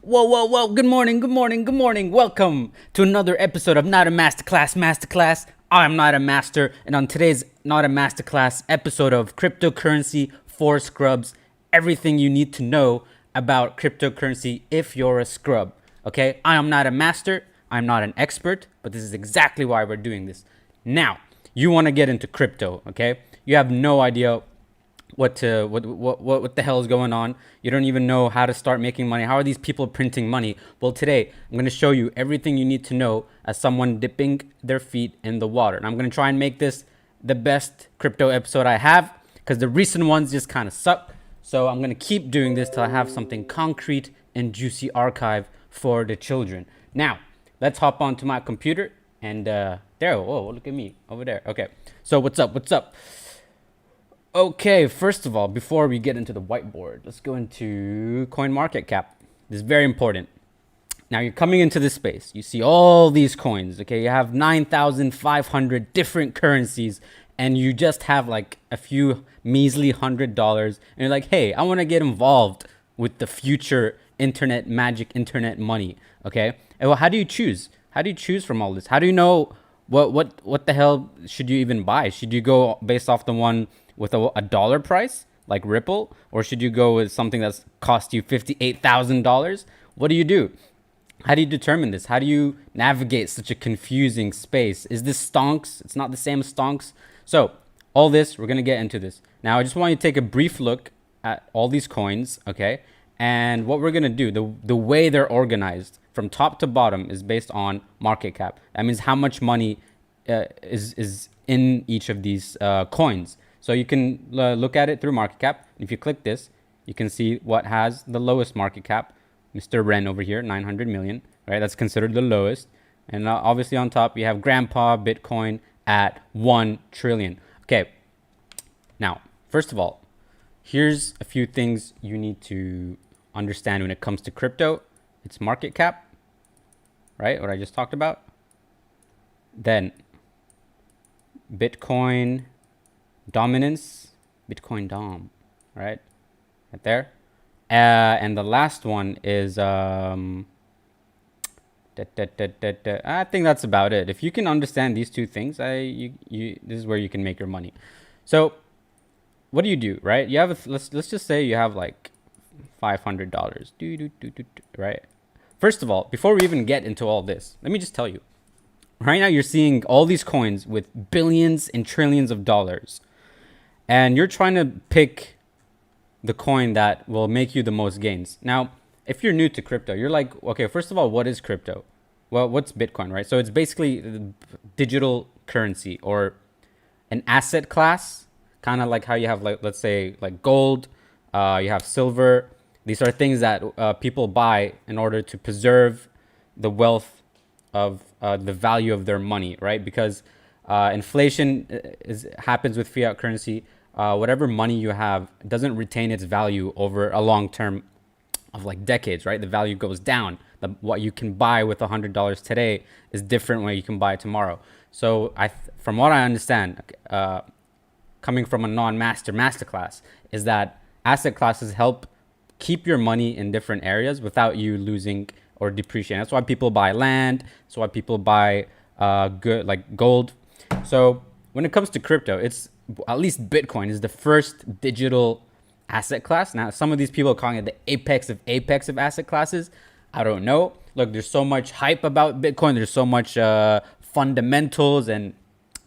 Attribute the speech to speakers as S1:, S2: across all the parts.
S1: Whoa, whoa, whoa. Good morning, good morning, good morning. Welcome to another episode of Not a Masterclass. I'm not a master, and on today's Not a Masterclass episode of Cryptocurrency for Scrubs, everything you need to know about cryptocurrency if you're a scrub. Okay? I am not a master, I'm not an expert, but this is exactly why we're doing this. Now, you want to get into crypto, okay? You have no idea what the hell is going on. You don't even know how to start making money. How are these people printing money? Well, today I'm going to show you everything you need to know as someone dipping their feet in the water. And I'm going to try and make this the best crypto episode I have, because the recent ones just kind of suck. So I'm going to keep doing this till I have something concrete and juicy archive for the children. Now, let's hop onto my computer and there. Whoa, look at me over there. Okay. So what's up? Okay, first of all, before we get into the whiteboard, let's go into CoinMarketCap. This is very important. Now you're coming into this space. You see all these coins, okay? You have 9,500 different currencies, and you just have like a few measly $100, and you're like, hey, I want to get involved with the future magic internet money, okay? And well, how do you choose? How do you choose from all this? How do you know what the hell should you even buy? Should you go based off the one with a dollar price like Ripple, or should you go with something that's cost you $58,000? What do you do? How do you determine this? How do you navigate such a confusing space? Is this stonks? It's not the same as stonks. So all this, we're going to get into this. Now, I just want you to take a brief look at all these coins, okay? And what we're going to do, the way they're organized from top to bottom is based on market cap. That means how much money is in each of these coins. So you can look at it through market cap. If you click this, you can see what has the lowest market cap. Mr. Ren over here, 900 million, right? That's considered the lowest. And obviously on top, you have Grandpa Bitcoin at 1 trillion. Okay. Now, first of all, here's a few things you need to understand when it comes to crypto. It's market cap, right? What I just talked about. Then Bitcoin dominance, Bitcoin Dom, right there. And the last one is I think that's about it. If you can understand these two things, this is where you can make your money. So what do you do, right? You have let's just say you have like $500, right? First of all, before we even get into all this, let me just tell you, right now you're seeing all these coins with billions and trillions of dollars, and you're trying to pick the coin that will make you the most gains. Now, if you're new to crypto, you're like, okay, first of all, what is crypto? Well, what's Bitcoin, right? So it's basically digital currency or an asset class, kind of like how you have, like, let's say, like gold, you have silver. These are things that people buy in order to preserve the wealth of the value of their money, right? Because inflation happens with fiat currency. Whatever money you have doesn't retain its value over a long term of like decades, right? The value goes down. What you can buy with $100 today is different when you can buy tomorrow. So from what I understand, coming from a masterclass, is that asset classes help keep your money in different areas without you losing or depreciating. That's why people buy land. That's why people buy good like gold. So when it comes to crypto, it's at least Bitcoin is the first digital asset class. Now, some of these people are calling it the apex of asset classes. I don't know. Look, there's so much hype about Bitcoin. There's so much fundamentals and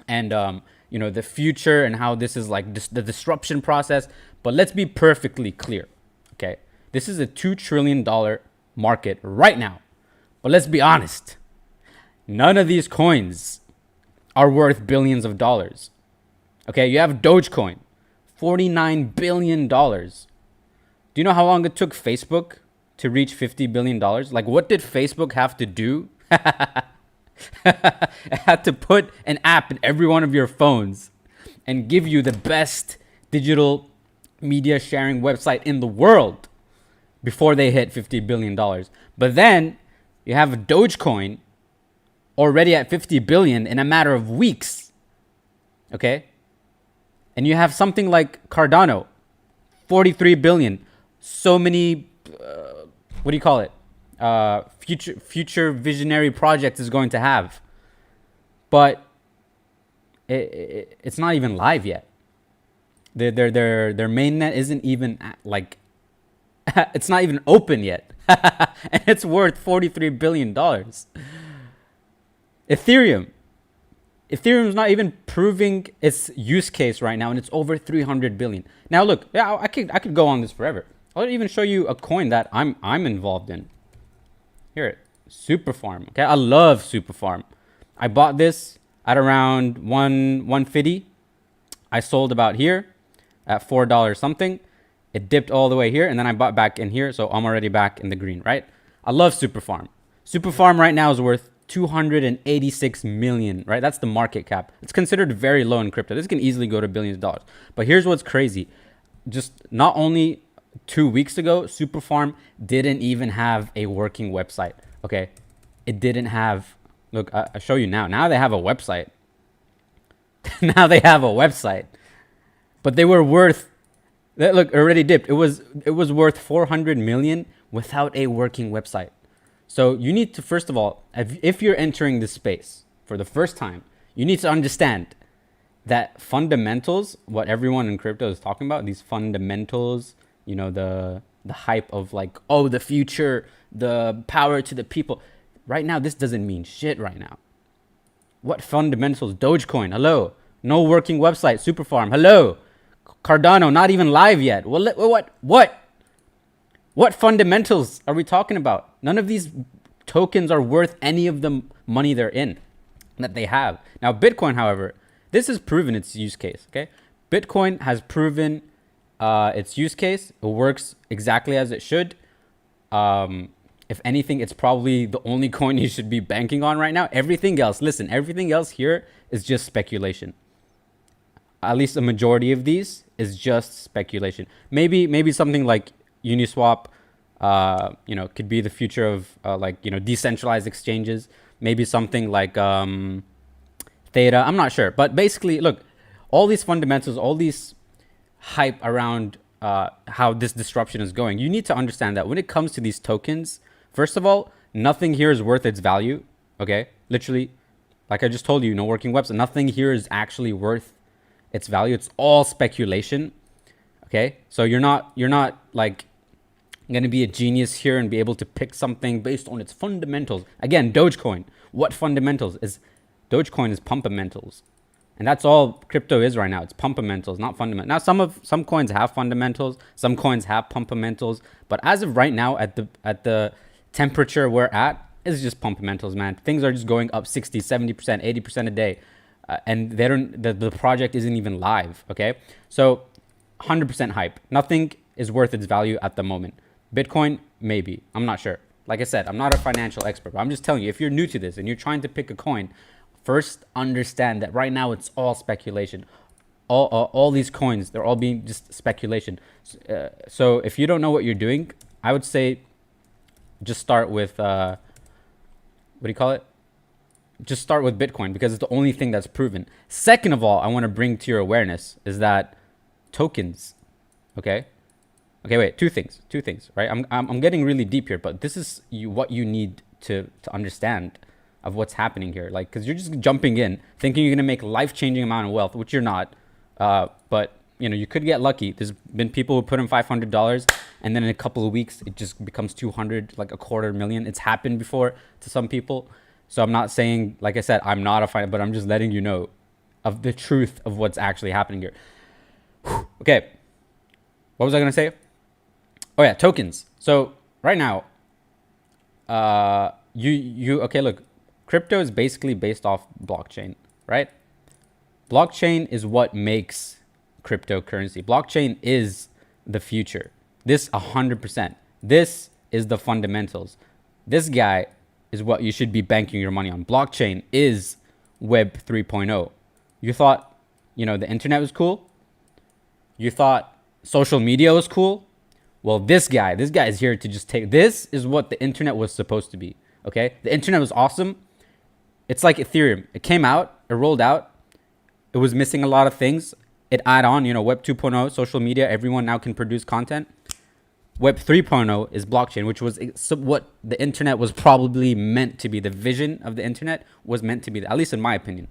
S1: the future and how this is like the disruption process. But let's be perfectly clear, okay? This is a $2 trillion market right now. But let's be honest. None of these coins are worth billions of dollars. Okay, you have Dogecoin, $49 billion. Do you know how long it took Facebook to reach $50 billion? Like, what did Facebook have to do? It had to put an app in every one of your phones and give you the best digital media sharing website in the world before they hit $50 billion. But then you have Dogecoin already at 50 billion in a matter of weeks. Okay? And you have something like Cardano, 43 billion. So many, what do you call it? future visionary project is going to have. But it's not even live yet. Their mainnet isn't even like it's not even open yet. And it's worth $43 billion. Ethereum's not even proving its use case right now, and it's over 300 billion. Now look, yeah, I could go on this forever. I'll even show you a coin that I'm involved in. Here, Superfarm. Okay, I love Superfarm. I bought this at around 150. I sold about here at $4 something. It dipped all the way here, and then I bought back in here, so I'm already back in the green, right? I love Superfarm. Superfarm right now is worth 286 million, right? That's the market cap. It's considered very low in crypto. This can easily go to billions of dollars. But here's what's crazy. Just not only 2 weeks ago, Superfarm didn't even have a working website, okay? It didn't have, look, I'll show you now. Now they have a website. Now they have a website. But they were worth, look, already dipped. It was worth 400 million without a working website. So you need to, first of all, if you're entering this space for the first time, you need to understand that fundamentals, what everyone in crypto is talking about, these fundamentals, you know, the hype of like, oh, the future, the power to the people. Right now, this doesn't mean shit right now. What fundamentals? Dogecoin, hello. No working website. Superfarm, hello. Cardano, not even live yet. What fundamentals are we talking about? None of these tokens are worth any of the money they're in that they have. Now, Bitcoin, however, this has proven its use case, okay? Bitcoin has proven its use case. It works exactly as it should. If anything, it's probably the only coin you should be banking on right now. Everything else, listen, everything else here is just speculation. At least a majority of these is just speculation. Maybe something like Uniswap, you know, could be the future of like, you know, decentralized exchanges. Maybe something like Theta. I'm not sure, but basically, look, all these fundamentals, all these hype around how this disruption is going. You need to understand that when it comes to these tokens, first of all, nothing here is worth its value. Okay, literally, like I just told you, no working website. Nothing here is actually worth its value. It's all speculation. Okay, so you're not like going to be a genius here and be able to pick something based on its fundamentals. Again, Dogecoin. What fundamentals? Dogecoin is pumpamentals. And that's all crypto is right now. It's pumpamentals, not fundamentals. Now, some coins have fundamentals. Some coins have pumpamentals. But as of right now, at the temperature we're at, it's just pumpamentals, man. Things are just going up 60, 70%, 80% a day. And the project isn't even live, okay? So 100% hype. Nothing is worth its value at the moment. Bitcoin, maybe. I'm not sure. Like I said, I'm not a financial expert, but I'm just telling you, if you're new to this and you're trying to pick a coin, first understand that right now it's all speculation. All these coins, they're all being just speculation. So if you don't know what you're doing, I would say just start with, what do you call it? Just start with Bitcoin because it's the only thing that's proven. Second of all, I want to bring to your awareness is that tokens, okay? Okay, wait, two things, right? I'm getting really deep here, but this is what you need to understand of what's happening here. Like, because you're just jumping in, thinking you're going to make life-changing amount of wealth, which you're not. But, you know, you could get lucky. There's been people who put in $500, and then in a couple of weeks, it just becomes 200, like $250,000. It's happened before to some people. So I'm not saying, like I said, I'm not a fan, but I'm just letting you know of the truth of what's actually happening here. Okay. What was I going to say? Oh yeah, tokens. So right now, okay, look, crypto is basically based off blockchain, right? Blockchain is what makes cryptocurrency. Blockchain is the future. This 100%. This is the fundamentals. This guy is what you should be banking your money on. Blockchain is Web 3.0. You thought, you know, the internet was cool? You thought social media was cool? Well, this guy is here to just take, this is what the internet was supposed to be, okay? The internet was awesome. It's like Ethereum. It came out, it rolled out. It was missing a lot of things. It add on, you know, Web 2.0, social media, everyone now can produce content. Web 3.0 is blockchain, which was what the internet was probably meant to be. The vision of the internet was meant to be, at least in my opinion.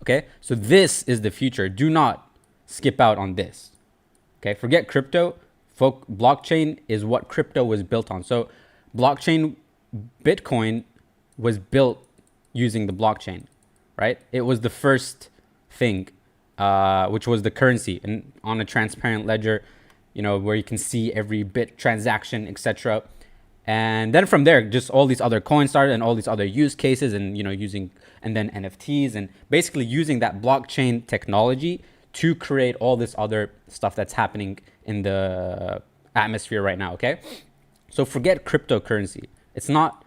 S1: Okay, so this is the future. Do not skip out on this. Okay, forget crypto. Blockchain is what crypto was built on. So blockchain, Bitcoin was built using the blockchain, right? It was the first thing, which was the currency, and on a transparent ledger, where you can see every bit transaction, etc. And then from there, just all these other coins started, and all these other use cases, and and then NFTs, and basically using that blockchain technology to create all this other stuff that's happening in the atmosphere right now. Okay, so forget cryptocurrency. It's not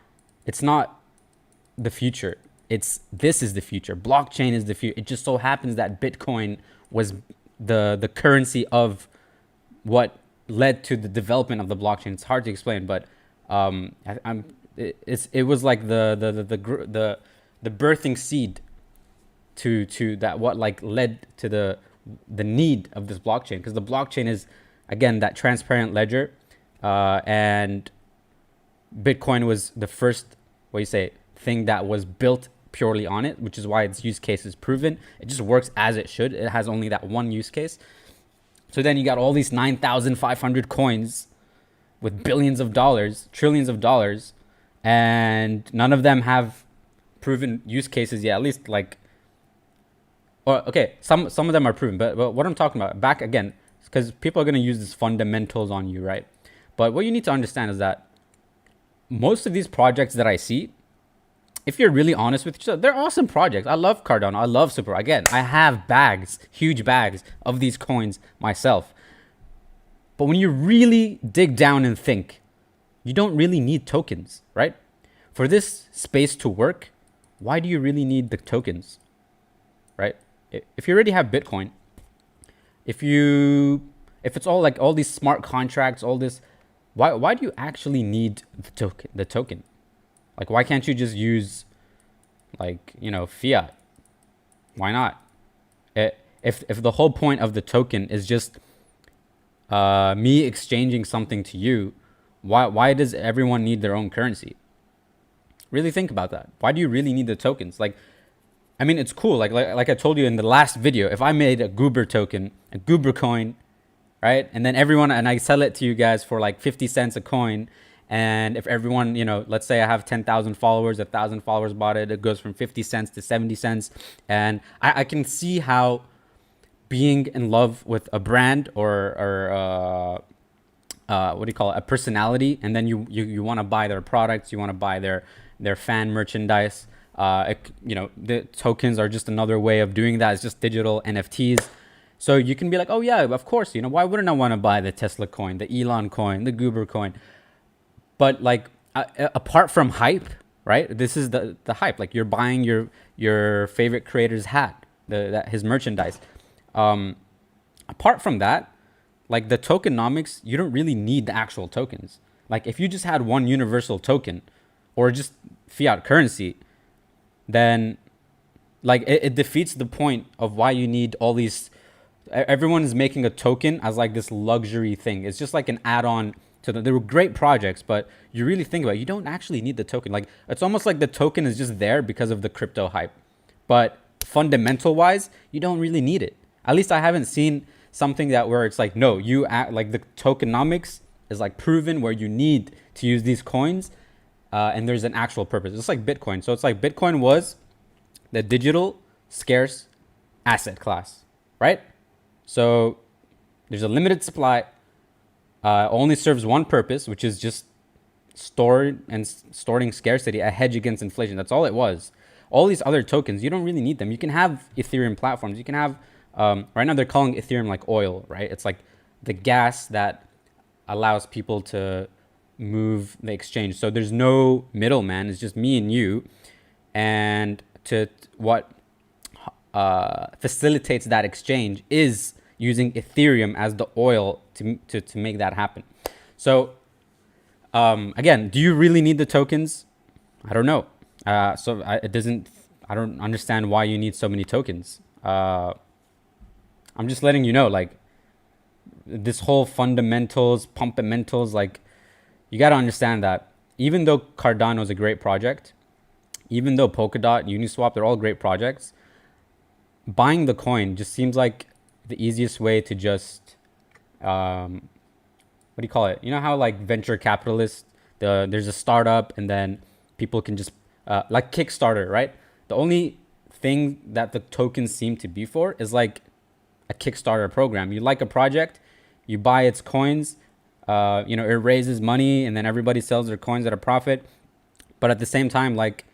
S1: the future. This is the future. Blockchain is the future. It just so happens that Bitcoin was the currency of what led to the development of the blockchain. It's hard to explain, but it was like the birthing seed to that, what like led to the need of this blockchain, because the blockchain is, again, that transparent ledger, and Bitcoin was the first, thing that was built purely on it, which is why its use case is proven. It just works as it should. It has only that one use case. So then you got all these 9,500 coins with billions of dollars, trillions of dollars, and none of them have proven use cases yet. At least some of them are proven, but what I'm talking about, back again, because people are going to use these fundamentals on you, right? But what you need to understand is that most of these projects that I see, if you're really honest with yourself, they're awesome projects. I love Cardano. I love Super. Again, I have bags, huge bags of these coins myself. But when you really dig down and think, you don't really need tokens, right? For this space to work, why do you really need the tokens, right? If you already have Bitcoin, if it's all like all these smart contracts, all this, why do you actually need the token? Like, why can't you just use fiat? Why not? If the whole point of the token is just me exchanging something to you, why does everyone need their own currency? Really think about that. Why do you really need the tokens? It's cool. Like I told you in the last video, if I made a Goober token, a Goober coin, right? And then and I sell it to you guys for like 50 cents a coin. And if everyone, let's say I have 10,000 followers, 1,000 followers bought it, it goes from 50 cents to 70 cents. And I can see how being in love with a brand or what do you call it? A personality. And then you want to buy their products. You want to buy their fan merchandise. The tokens are just another way of doing that. It's just digital NFTs. So you can be like, oh yeah, of course, why wouldn't I want to buy the Tesla coin, the Elon coin, the Goober coin? But apart from hype, right? This is the hype. Like, you're buying your favorite creator's hat, his merchandise. Apart from that, like the tokenomics, you don't really need the actual tokens. Like, if you just had one universal token or just fiat currency, then it defeats the point of why you need all these. Everyone is making a token as like this luxury thing. It's just like an add-on to them. They were great projects, but you really think about it, you don't actually need the token. Like, it's almost like the token is just there because of the crypto hype. But fundamental wise, you don't really need it. At least I haven't seen something where it's like, no, you act like the tokenomics is like proven where you need to use these coins, and there's an actual purpose. It's like Bitcoin. So it's like Bitcoin was the digital scarce asset class, right? So there's a limited supply. Only serves one purpose, which is just storing scarcity, a hedge against inflation. That's all it was. All these other tokens, you don't really need them. You can have Ethereum platforms. You can have, right now they're calling Ethereum like oil, right? It's like the gas that allows people to move the exchange. So there's no middleman. It's just me and you. And what facilitates that exchange is using Ethereum as the oil to make that happen. So again, do you really need the tokens? I don't know. I don't understand why you need so many tokens. I'm just letting you know, like, this whole fundamentals, pumpamentals, like you got to understand that even though Cardano is a great project, even though Polkadot, Uniswap, they're all great projects, buying the coin just seems like the easiest way to just, what do you call it? You know how like venture capitalists, there's a startup and then people can just, like Kickstarter, right? The only thing that the tokens seem to be for is like a Kickstarter program. You like a project, you buy its coins, it raises money and then everybody sells their coins at a profit. But at the same time, like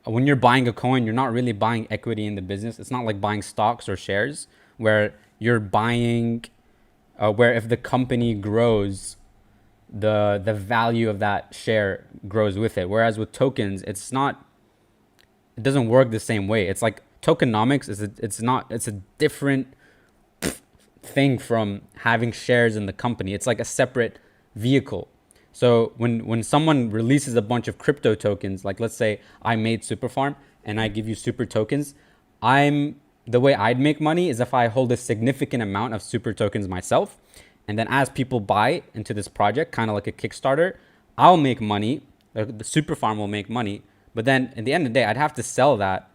S1: when you're buying a coin, you're not really buying equity in the business. It's not like buying stocks or shares where you're buying, where if the company grows, the value of that share grows with it. Whereas with tokens, it doesn't work the same way. It's like tokenomics it's a different thing from having shares in the company. It's like a separate vehicle. So when someone releases a bunch of crypto tokens, like let's say I made Super Farm and I give you super tokens, the way I'd make money is if I hold a significant amount of super tokens myself. And then as people buy into this project, kind of like a Kickstarter, I'll make money. The Super Farm will make money. But then at the end of the day, I'd have to sell that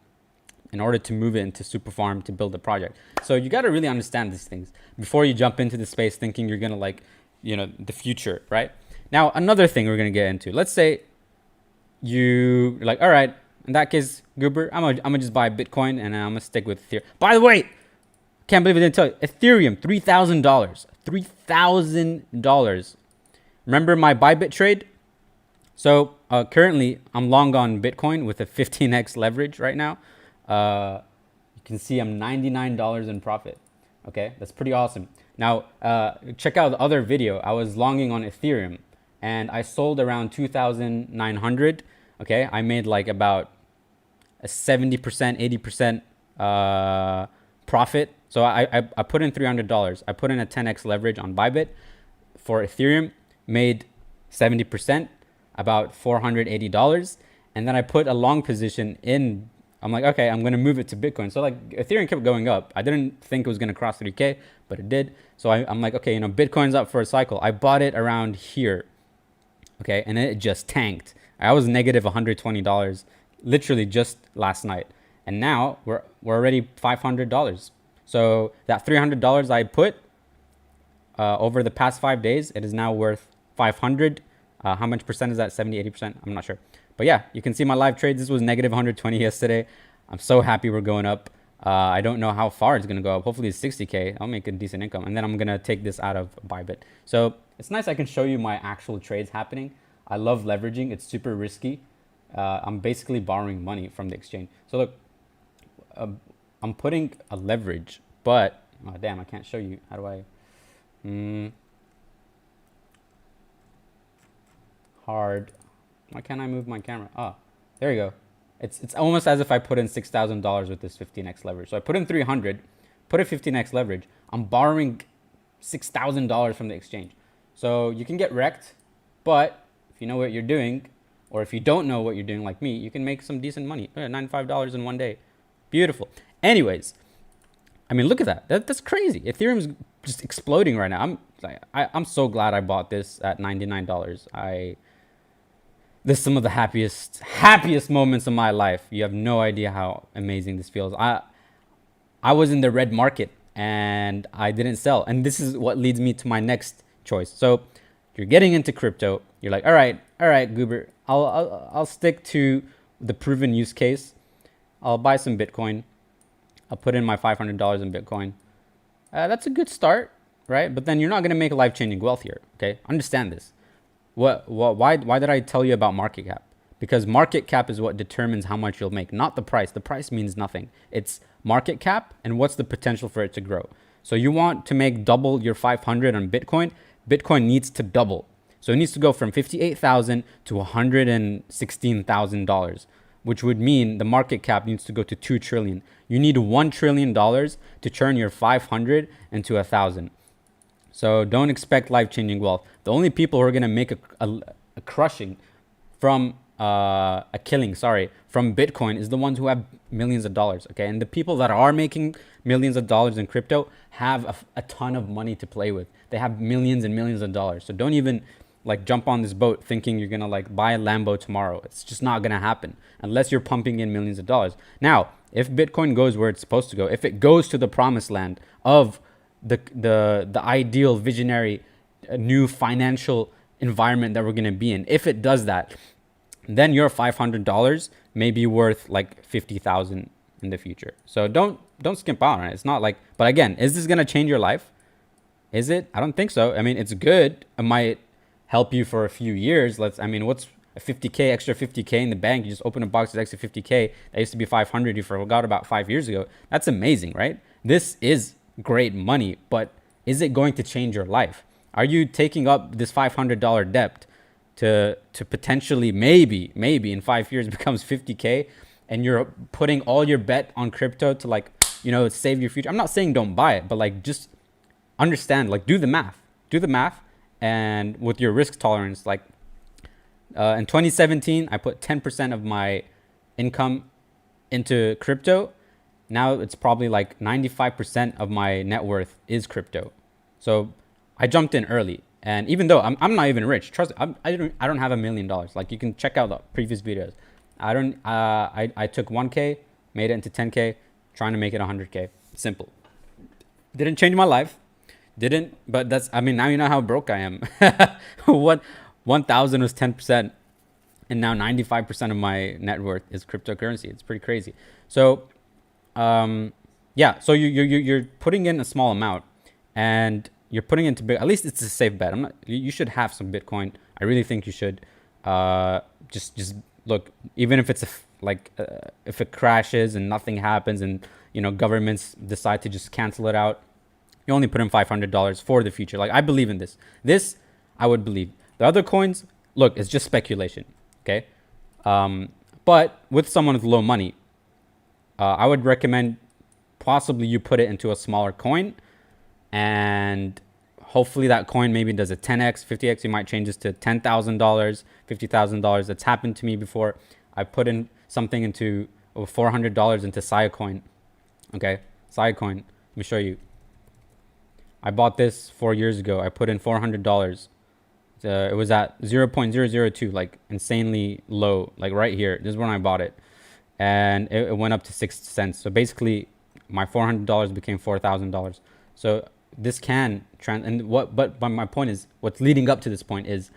S1: in order to move it into Super Farm to build the project. So you got to really understand these things before you jump into the space thinking you're going to like, the future, right? Now, another thing we're going to get into, let's say you're like, all right, in that case, Goober, I'm gonna just buy Bitcoin and I'm going to stick with Ethereum. By the way, can't believe I didn't tell you, Ethereum, $3,000. $3,000. Remember my Bybit trade? So currently, I'm long on Bitcoin with a 15x leverage right now. You can see I'm $99 in profit. Okay, that's pretty awesome. Now, check out the other video. I was longing on Ethereum and I sold around 2,900. Okay, I made like about a 70%, 80% profit. So I put in $300. I put in a 10x leverage on Bybit for Ethereum, made 70%, about $480. And then I put a long position in. I'm like, okay, I'm going to move it to Bitcoin. So like Ethereum kept going up. I didn't think it was going to cross 3K, but it did. So I'm like, okay, Bitcoin's up for a cycle. I bought it around here. Okay. And it just tanked. I was negative $120 literally just last night. And now we're already $500. So that $300 I put over the past 5 days, it is now worth 500. How much percent is that? 70, 80%? I'm not sure. But yeah, you can see my live trades. This was negative 120 yesterday. I'm so happy we're going up. I don't know how far it's going to go up. Hopefully it's 60K. I'll make a decent income. And then I'm going to take this out of Bybit. So it's nice I can show you my actual trades happening. I love leveraging. It's super risky. I'm basically borrowing money from the exchange. So look, I'm putting a leverage, but oh, damn, I can't show you. How do I? Hard. Why can't I move my camera? Oh, there you go. It's almost as if I put in $6,000 with this 15x leverage. So I put in 300, put a 15x leverage. I'm borrowing $6,000 from the exchange. So you can get wrecked, but if you know what you're doing, or if you don't know what you're doing like me, you can make some decent money. $95 in one day. Beautiful. Anyways, I mean, look at that. That's crazy. Ethereum's just exploding right now. I'm so glad I bought this at $99. This is some of the happiest moments of my life. You have no idea how amazing this feels. I was in the red market and I didn't sell. And this is what leads me to my next choice. So you're getting into crypto. You're like, all right, Goober, I'll stick to the proven use case. I'll buy some Bitcoin. I'll put in my $500 in Bitcoin. That's a good start, right? But then you're not going to make life-changing wealth here, okay? Understand this. Why did I tell you about market cap? Because market cap is what determines how much you'll make, not the price. The price means nothing. It's market cap and what's the potential for it to grow. So you want to make double your 500 on Bitcoin. Bitcoin needs to double. So it needs to go from $58,000 to $116,000, which would mean the market cap needs to go to 2 trillion. You need $1 trillion to turn your 500 into 1,000. So don't expect life-changing wealth. The only people who are going to make a crushing from a killing, sorry, from Bitcoin is the ones who have millions of dollars. Okay, and the people that are making millions of dollars in crypto have a ton of money to play with. They have millions and millions of dollars. So don't even like jump on this boat thinking you're gonna like buy a Lambo tomorrow. It's just not gonna happen unless you're pumping in millions of dollars. Now, if Bitcoin goes where it's supposed to go, if it goes to the promised land of the ideal visionary new financial environment that we're gonna be in, if it does that, then your $500 may be worth like 50,000 in the future. So don't skimp out on it. It's not like, but again, is this gonna change your life? Is it? I don't think so. I mean, it's good. It might help you for a few years. What's a 50K, extra 50K in the bank? You just open a box with extra 50K. That used to be 500. You forgot about 5 years ago. That's amazing, right? This is great money, but is it going to change your life? Are you taking up this $500 debt to potentially maybe in 5 years becomes 50K, and you're putting all your bet on crypto to like, save your future? I'm not saying don't buy it, but like just understand, like do the math, and with your risk tolerance, like in 2017, I put 10% of my income into crypto. Now it's probably like 95% of my net worth is crypto. So I jumped in early. And even though I'm not even rich, trust me, I don't have $1 million. Like you can check out the previous videos. I took 1K, made it into 10K, trying to make it 100K. Simple. Didn't change my life. But now you know how broke I am. What 1,000 was 10%, and now 95% of my net worth is cryptocurrency. It's pretty crazy. So, yeah. So you're putting in a small amount, and you're putting into big. At least it's a safe bet. You should have some Bitcoin. I really think you should. Just look. Even if it's if it crashes and nothing happens, and governments decide to just cancel it out, you only put in $500 for the future. Like I believe in this. This I would believe. The other coins, look, it's just speculation. Okay, but with someone with low money, I would recommend possibly you put it into a smaller coin, and hopefully that coin maybe does a 10x, 50x. You might change this to $10,000, $50,000. That's happened to me before. I put in something into $400 into Siacoin. Okay, Siacoin. Let me show you. I bought this 4 years ago. I put in $400. It was at 0.002, like insanely low, like right here. This is when I bought it, and it went up to 6 cents. So basically, my $400 became $4,000. So this can but my point is, what's leading up to this point is,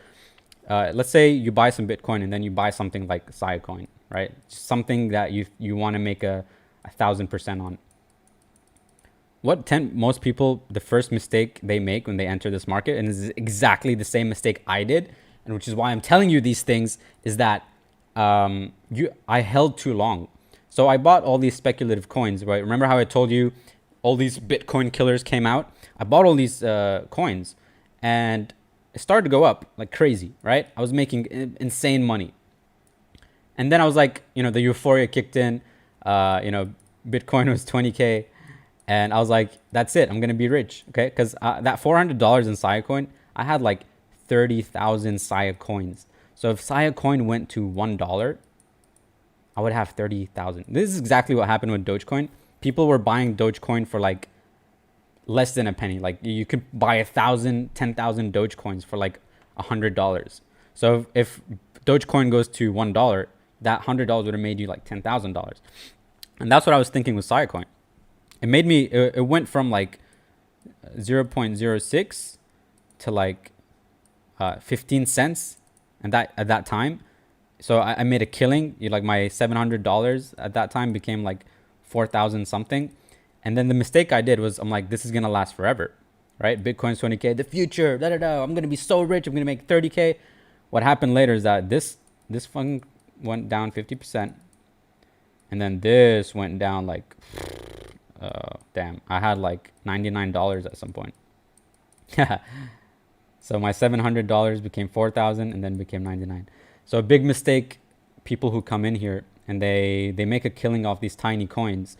S1: let's say you buy some Bitcoin and then you buy something like Siacoin, right? Something that you want to make a 1,000% on. Most people, the first mistake they make when they enter this market, and this is exactly the same mistake I did, and which is why I'm telling you these things, is that I held too long. So I bought all these speculative coins, right? Remember how I told you all these Bitcoin killers came out? I bought all these coins, and it started to go up like crazy, right? I was making insane money. And then I was like, the euphoria kicked in, Bitcoin was 20K. And I was like, that's it. I'm going to be rich. Okay. Because that $400 in Siacoin, I had like 30,000 Siacoins. So if Siacoin went to $1, I would have 30,000. This is exactly what happened with Dogecoin. People were buying Dogecoin for like less than a penny. Like you could buy 1,000, 10,000 Dogecoins for like $100. So if Dogecoin goes to $1, that $100 would have made you like $10,000. And that's what I was thinking with Siacoin. It went from like 0.06 to like 15 cents, and that at that time. So I made a killing. Like my $700 at that time became like 4,000 something. And then the mistake I did was, I'm like, this is gonna last forever, right? Bitcoin's 20K, the future, I'm gonna be so rich. I'm gonna make 30K. What happened later is that this fund went down 50%, and then this went down like. Damn, I had like $99 at some point. So my $700 became 4,000 and then became 99. So a big mistake, people who come in here and they make a killing off these tiny coins,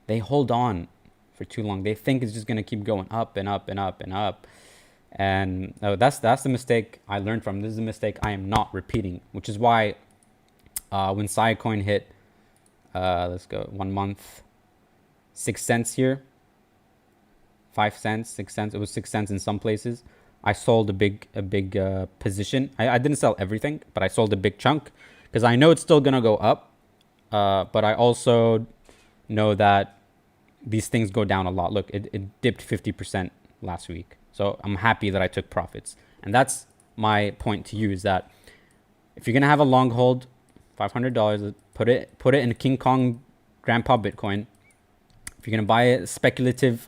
S1: they hold on for too long. They think it's just going to keep going up and up and up and up. And that's the mistake I learned from. This is a mistake I am not repeating, which is why When Scicoin hit, let's go 1 month, 6 cents here, 5 cents, 6 cents. It was 6 cents in some places. I sold a big position. I didn't sell everything, but I sold a big chunk because I know it's still gonna go up. But I also know that these things go down a lot. Look, it dipped 50% last week. So I'm happy that I took profits. And that's my point to you, is that if you're gonna have a long hold, $500, put it in King Kong Grandpa Bitcoin. If you're gonna buy it, speculative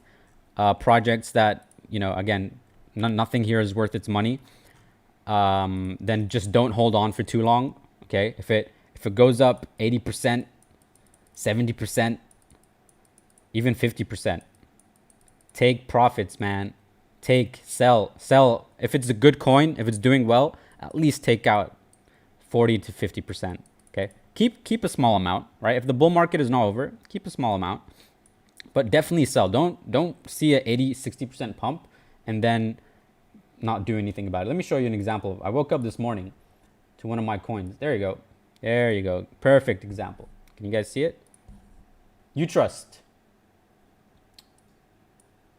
S1: projects that, you know, again, nothing here is worth its money, then just don't hold on for too long. Okay, if it goes up 80%, 70%, even 50%, take profits, man. Sell. If it's a good coin, if it's doing well, at least take out 40 to 50%. Okay, keep a small amount, right? If the bull market is not over, keep a small amount, but definitely sell. Don't see a 80-60% pump and then not do anything about it. Let me show you an example. I woke up this morning to one of my coins. There you go. Perfect example. Can you guys see it? You trust.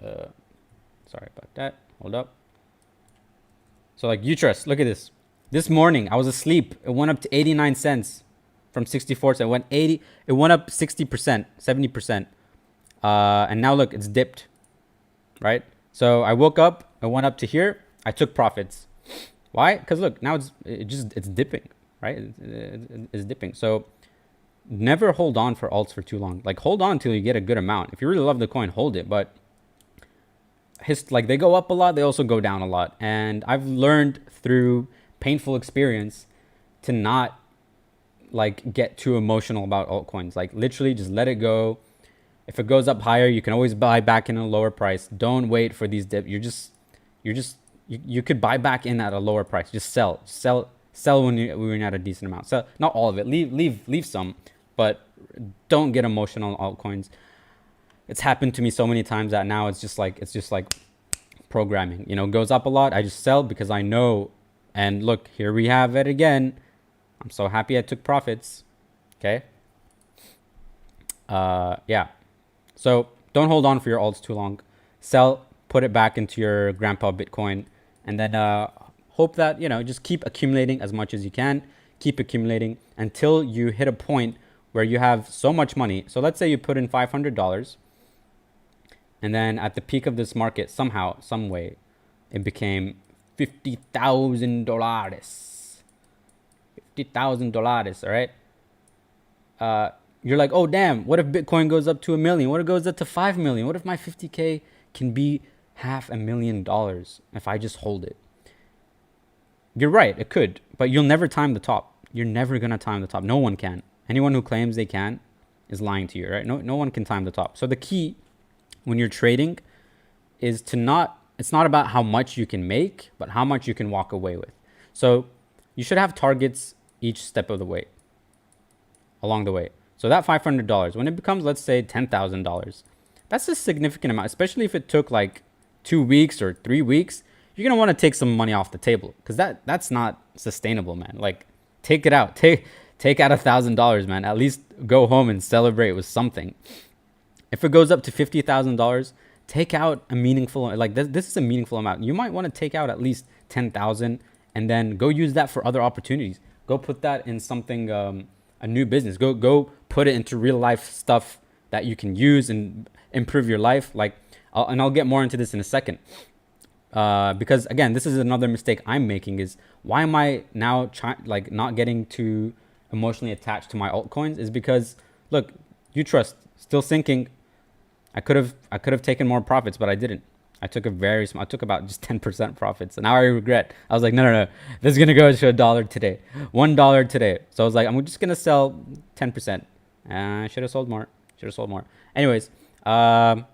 S1: Sorry about that. Hold up. So like you trust. Look at this. This morning I was asleep. It went up to 89 cents from 64 cents. It went up 60%, 70%. And now look, it's dipped. Right? So I woke up, it went up to here. I took profits. Why? Because look, now it's dipping, right? It's dipping. So never hold on for alts for too long. Like hold on till you get a good amount. If you really love the coin, hold it. But like they go up a lot, they also go down a lot. And I've learned through painful experience to not like get too emotional about altcoins. Like literally just let it go. If it goes up higher, you can always buy back in a lower price. Don't wait for these dips. You could buy back in at a lower price. Just sell when you're at a decent amount. So not all of it. Leave some, but don't get emotional on altcoins. It's happened to me so many times that now it's just like programming. You know, it goes up a lot. I just sell because I know. And look, here we have it again. I'm so happy I took profits. Okay. Yeah. So don't hold on for your alts too long. Sell, put it back into your grandpa Bitcoin, and then hope that, you know, just keep accumulating as much as you can. Keep accumulating until you hit a point where you have so much money. So let's say you put in $500, and then at the peak of this market, somehow, some way, it became $50,000. $50,000, all right? You're like, oh, damn, what if Bitcoin goes up to $1 million? What if it goes up to 5 million? What if my 50K can be $500,000 if I just hold it? You're right, it could, but you'll never time the top. You're never going to time the top. No one can. Anyone who claims they can is lying to you, right? No one can time the top. So the key when you're trading is it's not about how much you can make, but how much you can walk away with. So you should have targets each step of the way, along the way. So that $500, when it becomes, let's say, $10,000, that's a significant amount, especially if it took like 2 weeks or 3 weeks. You're going to want to take some money off the table because that's not sustainable, man. Like, take it out. Take out $1,000, man. At least go home and celebrate with something. If it goes up to $50,000, take out a meaningful, like this is a meaningful amount. You might want to take out at least 10,000 and then go use that for other opportunities. Go put that in something, a new business. Go put it into real life stuff that you can use and improve your life. Like, I'll get more into this in a second. Because again, this is another mistake I'm making is why am I now not getting too emotionally attached to my altcoins is because look, you trust still sinking. I could have taken more profits, but I didn't. I took about just 10% profits. And now I regret. I was like, no. This is going to go to $1 today. $1 today. So I was like, I'm just going to sell 10%. I should have sold more. Anyways, yeah.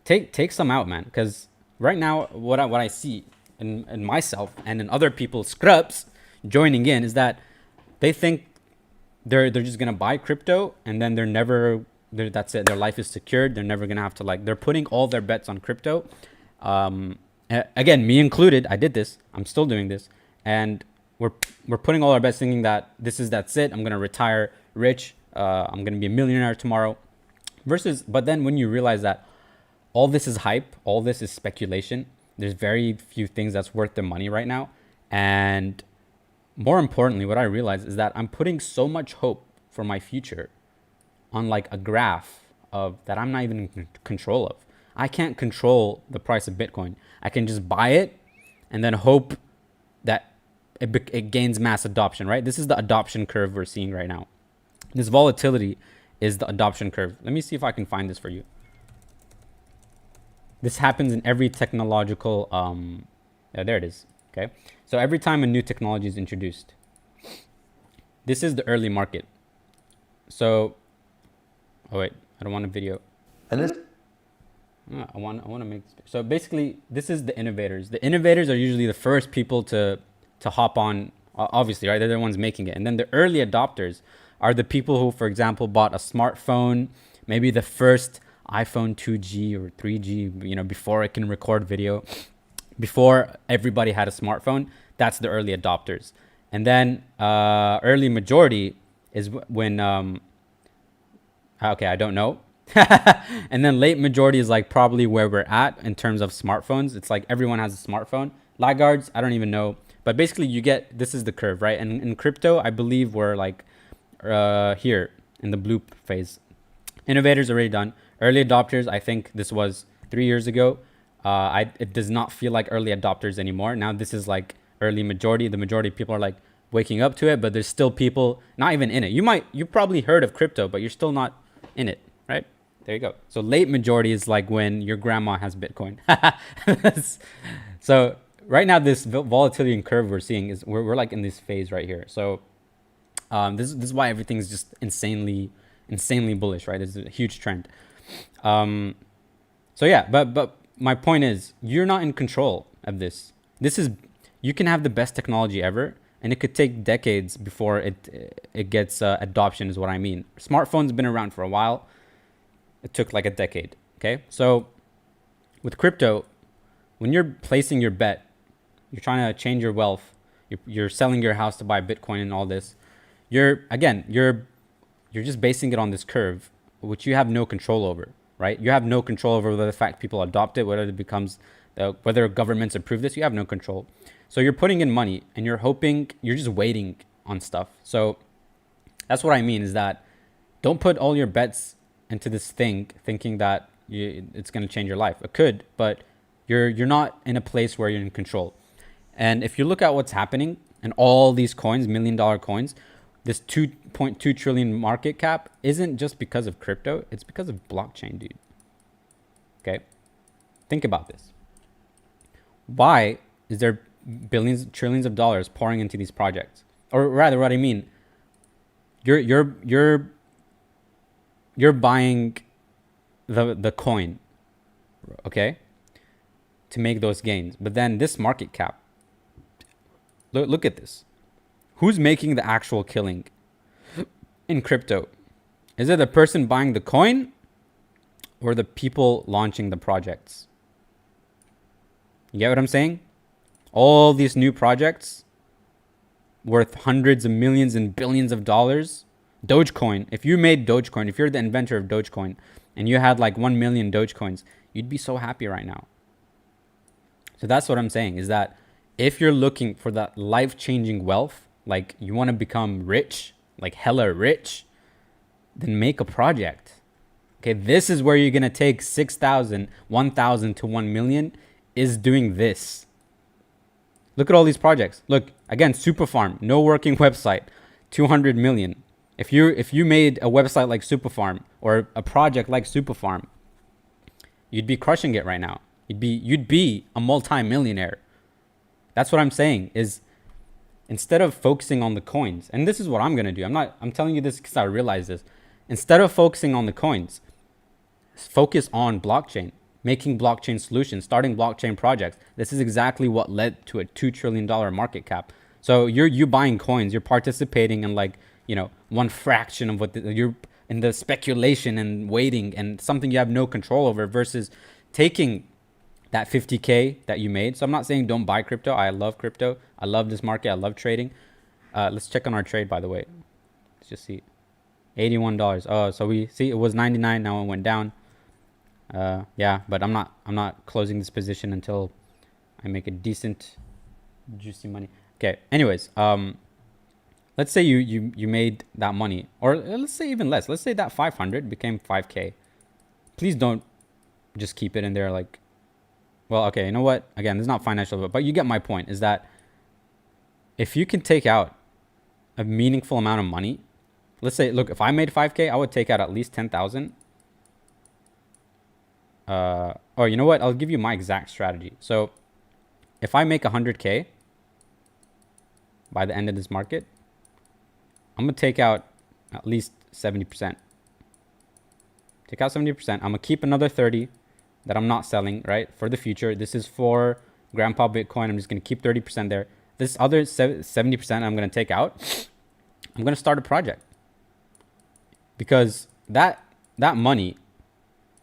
S1: Take some out, man. Because right now, what I see in myself and in other people's scrubs joining in is that they think they're just going to buy crypto and then that's it. Their life is secured. They're never going to have to they're putting all their bets on crypto. Again, me included, I did this. I'm still doing this. And we're putting all our bets thinking that that's it. I'm gonna retire rich. I'm gonna be a millionaire tomorrow. But then when you realize that all this is hype, all this is speculation, there's very few things that's worth the money right now. And more importantly, what I realize is that I'm putting so much hope for my future on like a graph of that I'm not even in control of. I can't control the price of Bitcoin. I can just buy it and then hope that it gains mass adoption, right? This is the adoption curve we're seeing right now. This volatility is the adoption curve. Let me see if I can find this for you. This happens in every technological, yeah, there it is, okay? So every time a new technology is introduced, this is the early market. So, oh wait, I don't want a video.
S2: And this,
S1: I want to make, so basically this is the innovators. The innovators are usually the first people to hop on, obviously, right? They're the ones making it. And then the early adopters are the people who, for example, bought a smartphone, maybe the first iPhone 2G or 3G, you know, before it can record video, before everybody had a smartphone. That's the early adopters. And then early majority is when, okay, I don't know. And then late majority is like probably where we're at in terms of smartphones. It's like everyone has a smartphone. Laggards, I don't even know. But basically you get, this is the curve, right? And in crypto, I believe we're like here in the blue phase. Innovators already done. Early adopters, I think this was 3 years ago. It does not feel like early adopters anymore. Now this is like early majority. The majority of people are like waking up to it, but there's still people not even in it. You probably heard of crypto, but you're still not in it, right? There you go. So late majority is like when your grandma has Bitcoin. So right now, this volatility and curve we're seeing is we're like in this phase right here. So this is why everything's just insanely bullish, right? It's a huge trend. So yeah, but my point is you're not in control of this. You can have the best technology ever, and it could take decades before it gets adoption, is what I mean. Smartphones have been around for a while. It took like a decade. Okay, so with crypto, when you're placing your bet, you're trying to change your wealth. You're selling your house to buy Bitcoin and all this. You're just basing it on this curve, which you have no control over, right? You have no control over the fact people adopt it, whether it becomes, whether governments approve this. You have no control. So you're putting in money and you're hoping, you're just waiting on stuff. So that's what I mean is that don't put all your bets into this thing thinking that it's going to change your life. It could, but you're not in a place where you're in control. And if you look at what's happening and all these coins, $1 million coins, this 2.2 trillion market cap isn't just because of crypto. It's because of blockchain, dude. Okay. Think about this. Why is there billions, trillions of dollars pouring into these projects? Or rather, what I mean, you're buying the coin, okay, to make those gains. But then this market cap, look at this. Who's making the actual killing in crypto? Is it the person buying the coin or the people launching the projects? You get what I'm saying? All these new projects worth hundreds of millions and billions of dollars. Dogecoin, if you made Dogecoin, if you're the inventor of Dogecoin and you had like 1 million Dogecoins, you'd be so happy right now. So that's what I'm saying is that if you're looking for that life-changing wealth, like you want to become rich, like hella rich, then make a project. Okay, this is where you're going to take 6,000, 1,000 to 1 million is doing this. Look at all these projects. Look, again, Superfarm, no working website, 200 million. If you made a website like Superfarm or a project like Superfarm, you'd be crushing it right now. You'd be a multi-millionaire. That's what I'm saying is instead of focusing on the coins, and this is what I'm going to do. I'm telling you this because I realize this. Instead of focusing on the coins, focus on blockchain, making blockchain solutions, starting blockchain projects. This is exactly what led to a $2 trillion market cap. So you're buying coins, you're participating in like, you know, one fraction of what you're in the speculation and waiting and something you have no control over versus taking that 50K that you made. So I'm not saying don't buy crypto. I love crypto. I love this market. I love trading. Let's check on our trade, by the way. Let's just see. $81. Oh, so we see it was 99. Now it went down. Yeah, but I'm not closing this position until I make a decent, juicy money. Okay. Anyways, let's say you made that money, or let's say even less. Let's say that 500 became 5K. Please don't just keep it in there like, well, okay, you know what? Again, this is not financial, but you get my point, is that if you can take out a meaningful amount of money, let's say, look, if I made 5K, I would take out at least 10,000. Oh, you know what? I'll give you my exact strategy. So if I make 100K by the end of this market, I'm going to take out at least 70%. Take out 70%. I'm going to keep another 30 that I'm not selling, right? For the future. This is for Grandpa Bitcoin. I'm just going to keep 30% there. This other 70% I'm going to take out. I'm going to start a project. Because that money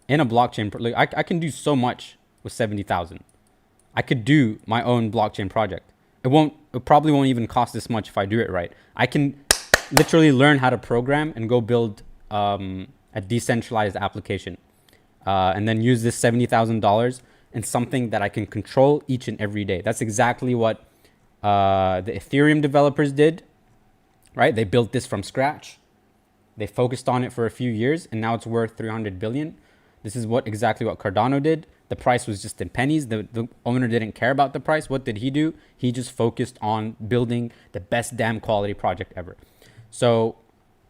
S1: in a blockchain, like I can do so much with 70,000. I could do my own blockchain project. It probably won't even cost this much if I do it right. I can literally learn how to program and go build a decentralized application, and then use this $70,000 in something that I can control each and every day. That's exactly what the Ethereum developers did, right? They built this from scratch. They focused on it for a few years, and now it's worth 300 billion. This is exactly what Cardano did. The price was just in pennies. The owner didn't care about the price. What did he do? He just focused on building the best damn quality project ever. So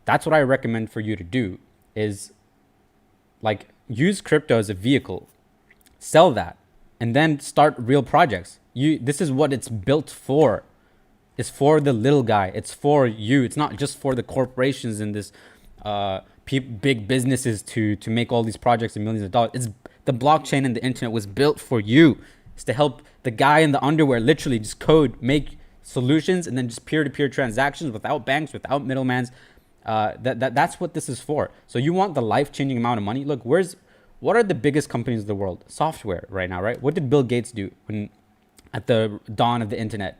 S1: that's what I recommend for you to do, is like use crypto as a vehicle, sell that, and then start real projects. This is what it's built for. It's for the little guy. It's for you. It's not just for the corporations and this big businesses to make all these projects and millions of dollars. It's the blockchain and the internet was built for you. It's to help the guy in the underwear literally just code, make solutions, and then just peer-to-peer transactions without banks, without middlemans. That's what this is for. So you want the life-changing amount of money. Look, what are the biggest companies in the world? Software right now, right? What did Bill Gates do at the dawn of the internet?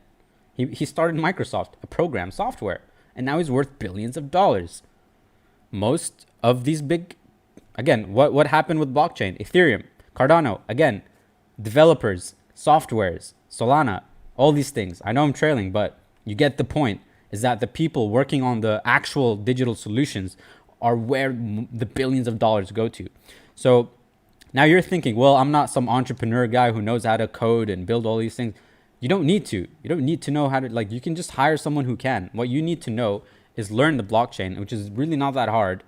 S1: He started Microsoft, a program software, and now he's worth billions of dollars. Most of these big, again, what happened with blockchain? Ethereum, Cardano, again, developers, softwares, Solana, all these things. I know I'm trailing, but you get the point, is that the people working on the actual digital solutions are where the billions of dollars go to. So now you're thinking, well, I'm not some entrepreneur guy who knows how to code and build all these things. You don't need to. You don't need to know how to, like, you can just hire someone who can. What you need to know is learn the blockchain, which is really not that hard.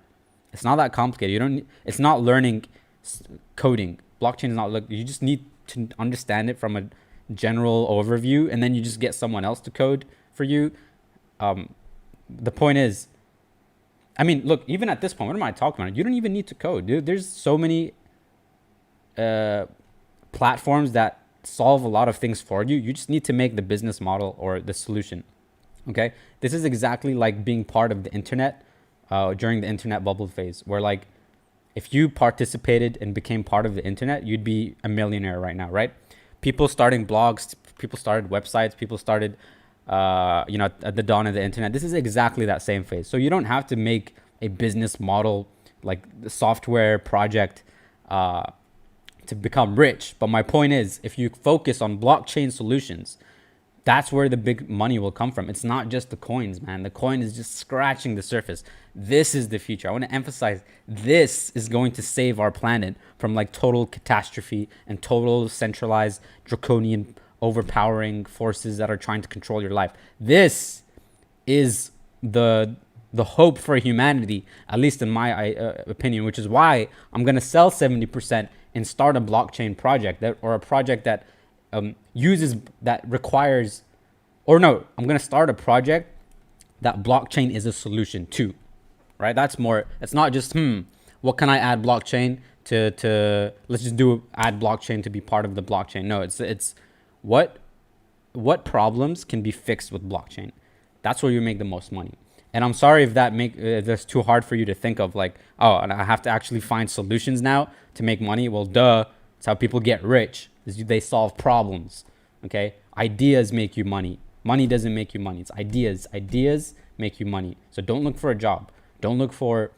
S1: It's not that complicated. It's not learning coding. Blockchain is not, you just need to understand it from a general overview, and then you just get someone else to code for you. The point is, I mean, look, even at this point, what am I talking about? You don't even need to code, dude. There's so many platforms that solve a lot of things for you. You just need to make the business model or the solution. Okay, this is exactly like being part of the internet during the internet bubble phase, where like if you participated and became part of the internet, you'd be a millionaire right now, right? People starting blogs, people started websites, people started at the dawn of the internet. This is exactly that same phase. So you don't have to make a business model like the software project to become rich. But my point is, if you focus on blockchain solutions, that's where the big money will come from. It's not just the coins, man. The coin is just scratching the surface. This is the future. I want to emphasize, this is going to save our planet from like total catastrophe and total centralized, draconian, overpowering forces that are trying to control your life. This is the hope for humanity, at least in my opinion, which is why I'm going to sell 70% and start a blockchain project or a project that requires, or no, I'm going to start a project that blockchain is a solution to, right? That's more, it's not just, what can I add blockchain to let's just add blockchain to be part of the blockchain. No, it's what problems can be fixed with blockchain. That's where you make the most money. And I'm sorry if that's too hard for you to think of, like, oh, and I have to actually find solutions now to make money. Well, duh, it's how people get rich. is they solve problems. Okay, ideas make you money. Money doesn't make you money. It's ideas. Ideas make you money. So don't look for a job. Don't look for,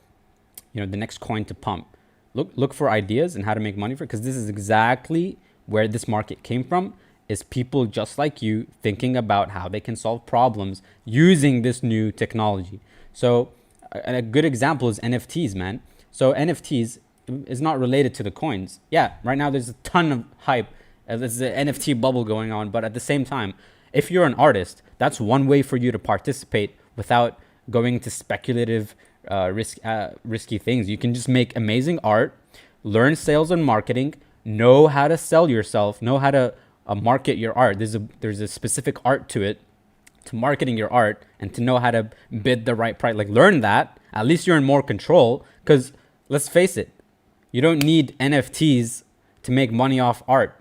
S1: the next coin to pump. Look for ideas and how to make money for it, because this is exactly where this market came from, is people just like you thinking about how they can solve problems using this new technology. So a good example is NFTs, man. So NFTs is not related to the coins. Yeah, right now there's a ton of hype. There's an NFT bubble going on, but at the same time, if you're an artist, that's one way for you to participate without going to speculative, risky things. You can just make amazing art, learn sales and marketing, know how to sell yourself, know how to market your art. There's a specific art to it, to marketing your art, and to know how to bid the right price. Like, learn that. At least you're in more control, because let's face it, you don't need NFTs to make money off art.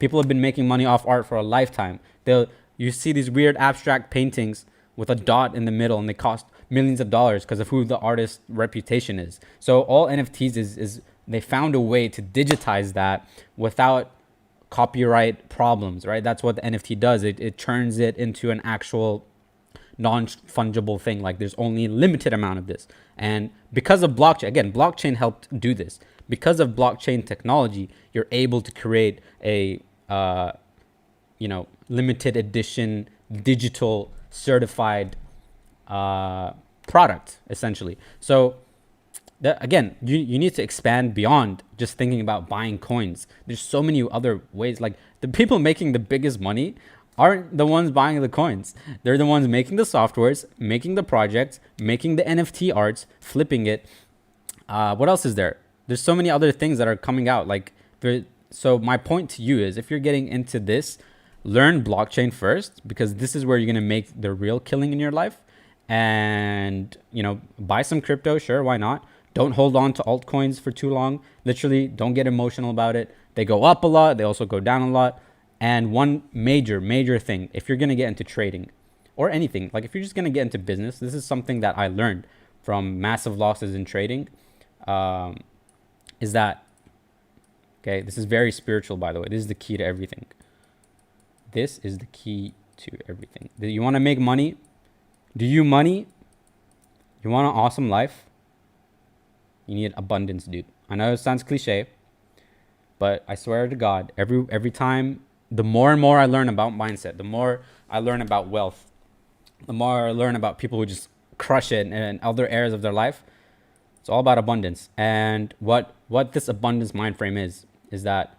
S1: People have been making money off art for a lifetime. You see these weird abstract paintings with a dot in the middle, and they cost millions of dollars because of who the artist's reputation is. So all NFTs is they found a way to digitize that without copyright problems, right? That's what the NFT does. It turns it into an actual non-fungible thing. Like, there's only a limited amount of this. And because of blockchain, again, blockchain helped do this. Because of blockchain technology, you're able to create a limited edition, digital, certified product, essentially. So again, you need to expand beyond just thinking about buying coins. There's so many other ways. Like, the people making the biggest money aren't the ones buying the coins. They're the ones making the softwares, making the projects, making the NFT arts, flipping it. What else is there? There's so many other things that are coming out. So my point to you is, if you're getting into this, learn blockchain first, because this is where you're going to make the real killing in your life. And, buy some crypto. Sure, why not? Don't hold on to altcoins for too long. Literally, don't get emotional about it. They go up a lot. They also go down a lot. And one major thing, if you're going to get into trading or anything, like if you're just going to get into business, this is something that I learned from massive losses in trading, is that, okay, this is very spiritual, by the way. This is the key to everything. This is the key to everything. Do you want to make money? Do you money? You want an awesome life? You need abundance, dude. I know it sounds cliche, but I swear to God, every time, the more and more I learn about mindset, the more I learn about wealth, the more I learn about people who just crush it in other areas of their life, it's all about abundance. And what this abundance mind frame is that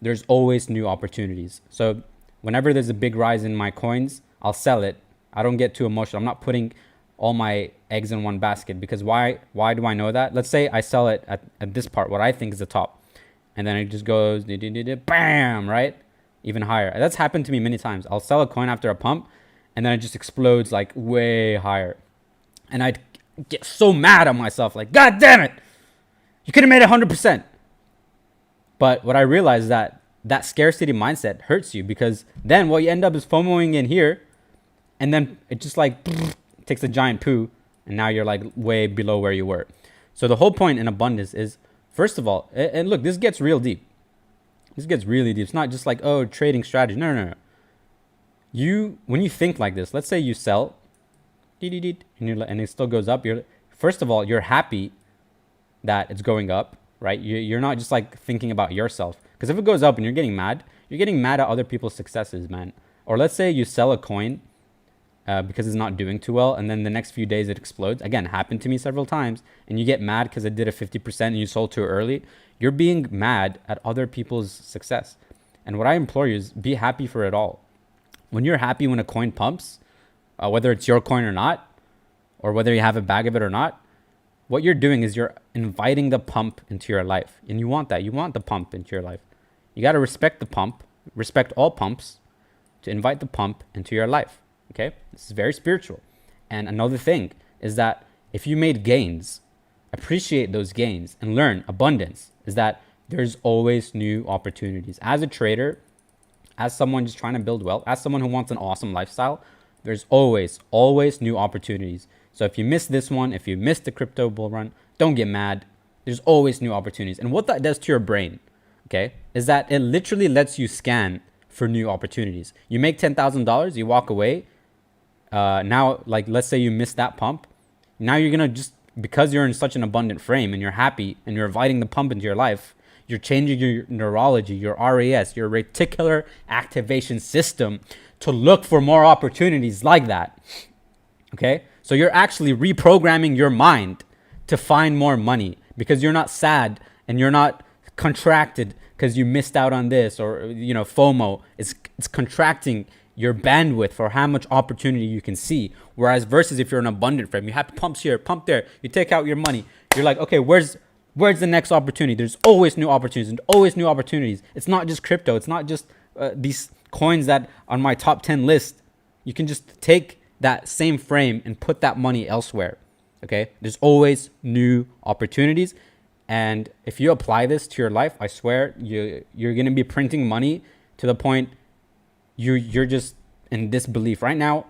S1: there's always new opportunities. So whenever there's a big rise in my coins, I'll sell it. I don't get too emotional. I'm not putting all my eggs in one basket, because why do I know that? Let's say I sell it at this part, what I think is the top, and then it just goes bam, right? Even higher. That's happened to me many times. I'll sell a coin after a pump, and then it just explodes like way higher. And I'd get so mad at myself, like, God damn it, you could have made 100%. But what I realized is that scarcity mindset hurts you, because then what you end up is FOMOing in here, and then it just like takes a giant poo, and now you're like way below where you were. So the whole point in abundance is, first of all, and look, this gets real deep. This gets really deep. It's not just like, oh, trading strategy. No. When you think like this, let's say you sell, and it still goes up. First of all, you're happy that it's going up, right? You're not just like thinking about yourself. Because if it goes up and you're getting mad at other people's successes, man. Or let's say you sell a coin because it's not doing too well, and then the next few days it explodes. Again, happened to me several times, and you get mad because it did a 50% and you sold too early. You're being mad at other people's success. And what I implore you is, be happy for it all. When you're happy when a coin pumps, whether it's your coin or not, or whether you have a bag of it or not, what you're doing is you're inviting the pump into your life. And you want that. You want the pump into your life. You got to respect the pump, respect all pumps, to invite the pump into your life. Okay? This is very spiritual. And another thing is that if you made gains, appreciate those gains and learn abundance, is that there's always new opportunities. As a trader, as someone just trying to build wealth, as someone who wants an awesome lifestyle, there's always new opportunities. So if you miss this one, if you miss the crypto bull run, don't get mad. There's always new opportunities. And what that does to your brain, okay, is that it literally lets you scan for new opportunities. You make $10,000, you walk away. Now, like, let's say you missed that pump. Now you're going to just, because you're in such an abundant frame and you're happy and you're inviting the pump into your life, you're changing your neurology, your RAS, your reticular activation system to look for more opportunities like that. Okay? So you're actually reprogramming your mind to find more money because you're not sad and you're not contracted because you missed out on this, or FOMO. It's contracting your bandwidth for how much opportunity you can see. Whereas versus if you're an abundant frame, you have pumps here, pump there, you take out your money, you're like, okay, where's the next opportunity? There's always new opportunities and always new opportunities. It's not just crypto. It's not just these coins that on my top 10 list. You can just take that same frame and put that money elsewhere. Okay, there's always new opportunities. And if you apply this to your life, I swear you're going to be printing money to the point you're just in disbelief. Right now,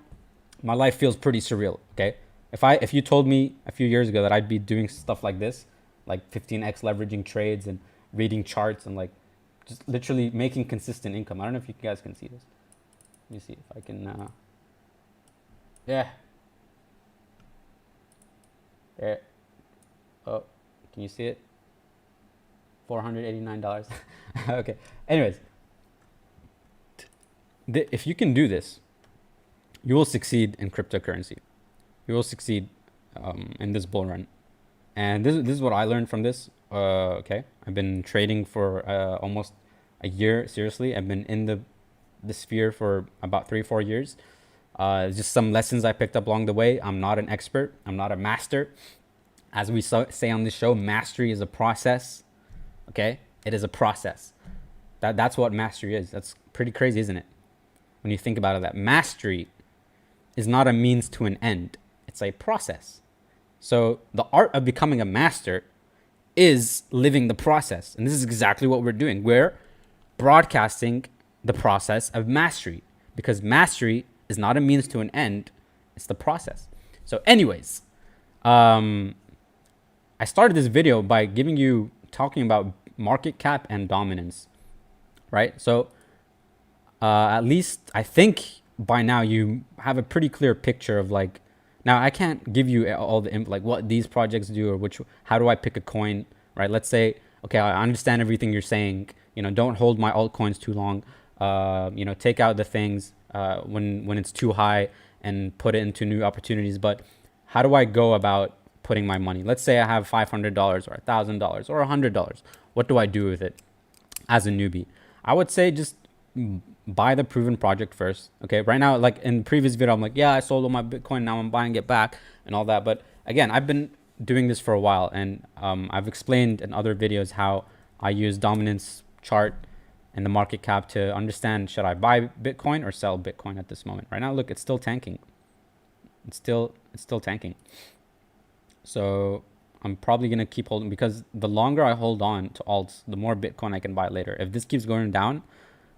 S1: my life feels pretty surreal. Okay, if you told me a few years ago that I'd be doing stuff like this, like 15x leveraging trades and reading charts and like just literally making consistent income. I don't know if you guys can see this. Let me see if I can. Yeah. There. Oh, can you see it? $489. Okay. Anyways, if you can do this, you will succeed in cryptocurrency. You will succeed in this bull run. And this is what I learned from this. Okay, I've been trading for almost a year. Seriously, I've been in the sphere for about 3-4 years. Just some lessons I picked up along the way. I'm not an expert. I'm not a master. As we say on this show, mastery is a process. Okay, it is a process. That's what mastery is. That's pretty crazy, isn't it? When you think about it, that mastery is not a means to an end. It's a process. So the art of becoming a master is living the process. And this is exactly what we're doing. We're broadcasting the process of mastery, because mastery is not a means to an end. It's the process. So anyways, I started this video by talking about market cap and dominance, right? So at least I think by now you have a pretty clear picture of like, now I can't give you all the like what these projects do or how do I pick a coin, right? Let's say, okay, I understand everything you're saying. Don't hold my altcoins too long. Take out the things when it's too high and put it into new opportunities. But how do I go about putting my money? Let's say I have $500 or $1,000 or $100. What do I do with it as a newbie? I would say just buy the proven project first. Okay, right now, like in the previous video, I'm like, yeah, I sold all my Bitcoin, now I'm buying it back and all that. But again, I've been doing this for a while, and I've explained in other videos how I use dominance chart and the market cap to understand, should I buy Bitcoin or sell Bitcoin at this moment? Right now, look, it's still tanking. It's still tanking. So I'm probably going to keep holding, because the longer I hold on to alts, the more Bitcoin I can buy later. If this keeps going down,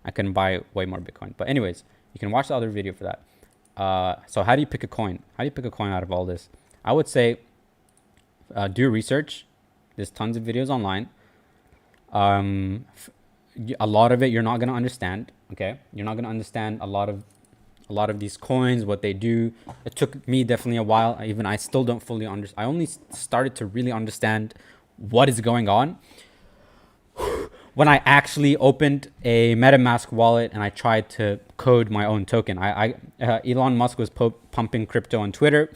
S1: I can buy way more Bitcoin. But anyways, you can watch the other video for that. So how do you pick a coin? How do you pick a coin out of all this? I would say do research. There's tons of videos online. A lot of it you're not going to understand. Okay, you're not going to understand a lot of these coins, what they do. It took me definitely a while. I still don't fully understand. I only started to really understand what is going on when I actually opened a MetaMask wallet and I tried to code my own token. Elon Musk was pumping crypto on Twitter,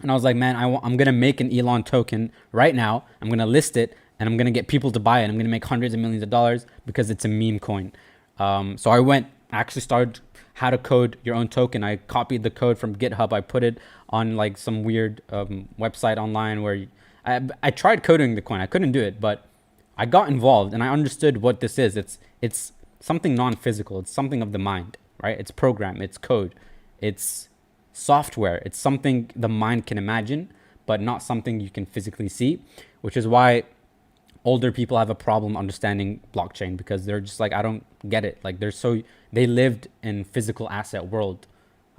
S1: and I was like, man, I'm gonna make an Elon token right now. I'm gonna list it, and I'm gonna get people to buy it. I'm gonna make hundreds of millions of dollars because it's a meme coin. So I actually started how to code your own token. I copied the code from GitHub. I put it on like some weird website online where I tried coding the coin. I couldn't do it, but I got involved and I understood what this is. It's something non-physical. It's something of the mind, right? It's program, it's code, it's software. It's something the mind can imagine, but not something you can physically see, which is why older people have a problem understanding blockchain, because they're just like, I don't get it. Like they lived in physical asset world,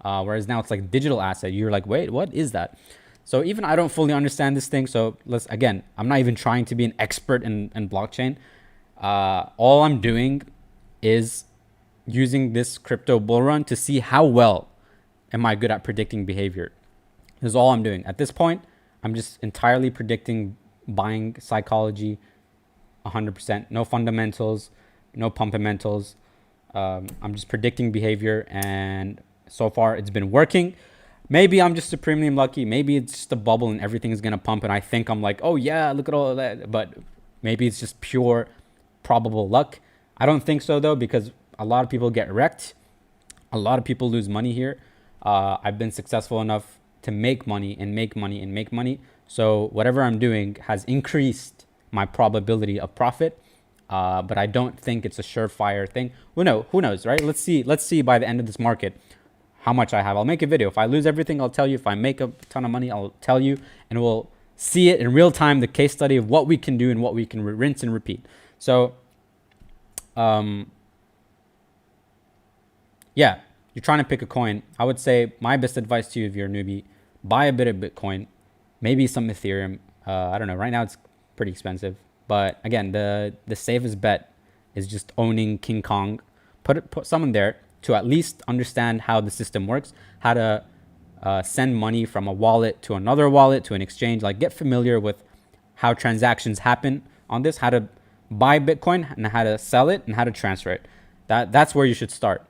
S1: whereas now it's like digital asset. You're like, wait, what is that? So even I don't fully understand this thing. So I'm not even trying to be an expert in blockchain. All I'm doing is using this crypto bull run to see how well am I good at predicting behavior. This is all I'm doing. At this point, I'm just entirely predicting buying psychology 100%. No fundamentals, no pumpamentals. I'm just predicting behavior, and so far it's been working. Maybe I'm just supremely unlucky. Maybe it's just a bubble and everything is going to pump, and I think I'm like, oh yeah, look at all of that. But maybe it's just pure probable luck. I don't think so though, because a lot of people get wrecked. A lot of people lose money here. I've been successful enough to make money and make money and make money. So whatever I'm doing has increased my probability of profit. But I don't think it's a surefire thing. Who knows, right? Let's see by the end of this market how much I have. I'll make a video. If I lose everything, I'll tell you. If I make a ton of money, I'll tell you. And we'll see it in real time, the case study of what we can do and what we can rinse and repeat. So, yeah, you're trying to pick a coin. I would say my best advice to you if you're a newbie, buy a bit of Bitcoin, maybe some Ethereum. I don't know. Right now it's pretty expensive. But again, the safest bet is just owning King Kong. Put someone there to at least understand how the system works, how to send money from a wallet to another wallet to an exchange. Like, get familiar with how transactions happen on this, how to buy Bitcoin and how to sell it and how to transfer it. That's where you should start.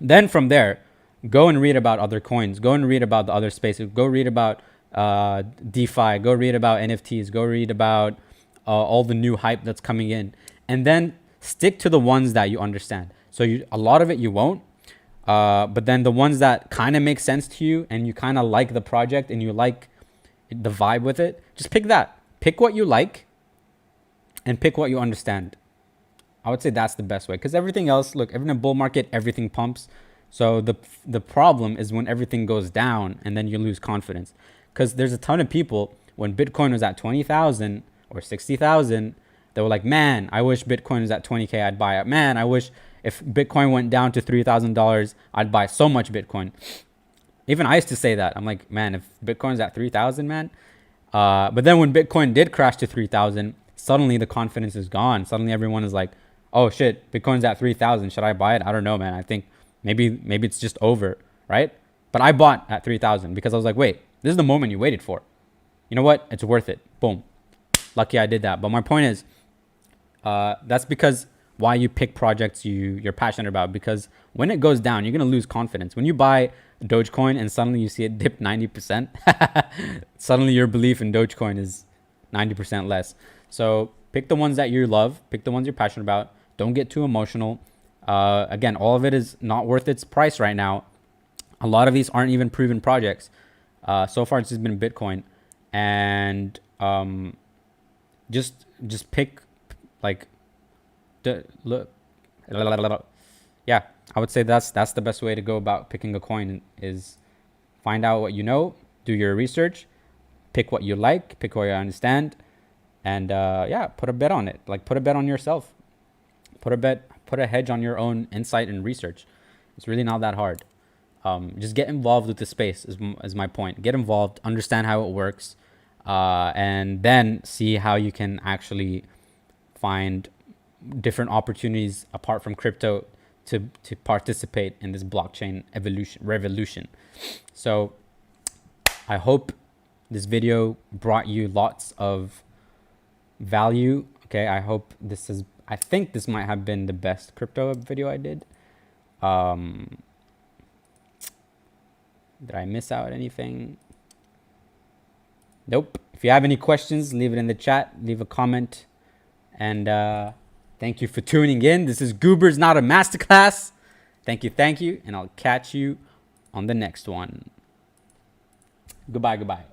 S1: Then from there, go and read about other coins. Go and read about the other spaces. Go read about DeFi. Go read about NFTs. Go read about all the new hype that's coming in. And then stick to the ones that you understand. So a lot of it you won't. But then the ones that kind of make sense to you and you kind of like the project and you like the vibe with it, just pick that. Pick what you like and pick what you understand. I would say that's the best way, because everything else, look, in a bull market, everything pumps. So the problem is when everything goes down and then you lose confidence, because there's a ton of people when Bitcoin was at 20,000 or 60,000, they were like, man, I wish Bitcoin was at 20K, I'd buy it. Man, I wish if Bitcoin went down to $3,000, I'd buy so much Bitcoin. Even I used to say that. I'm like, man, if Bitcoin's at 3,000, man. But then when Bitcoin did crash to 3,000, suddenly the confidence is gone. Suddenly everyone is like, oh shit, Bitcoin's at 3,000. Should I buy it? I don't know, man. I think maybe it's just over, right? But I bought at 3,000 because I was like, wait, this is the moment you waited for. You know what? It's worth it. Boom. Lucky I did that. But my point is, that's because why you pick projects you're passionate about, because when it goes down, you're going to lose confidence. When you buy Dogecoin and suddenly you see it dip 90%, suddenly your belief in Dogecoin is 90% less. So pick the ones that you love, pick the ones you're passionate about. Don't get too emotional. Again, all of it is not worth its price right now. A lot of these aren't even proven projects. So far, it's just been Bitcoin. And just pick, like, yeah, I would say that's the best way to go about picking a coin, is find out what you know, do your research, pick what you like, pick what you understand, and yeah, put a bet on it. Like, put a bet on yourself. Put a hedge on your own insight and research. It's really not that hard. Just get involved with the space is my point. Get involved, understand how it works, and then see how you can actually find different opportunities apart from crypto to participate in this blockchain revolution. So I hope this video brought you lots of value. Okay, I think this might have been the best crypto video I did. Did I miss out anything? Nope. If you have any questions, leave it in the chat, leave a comment, and thank you for tuning in. This is Goobers, not a masterclass. Thank you, and I'll catch you on the next one. Goodbye.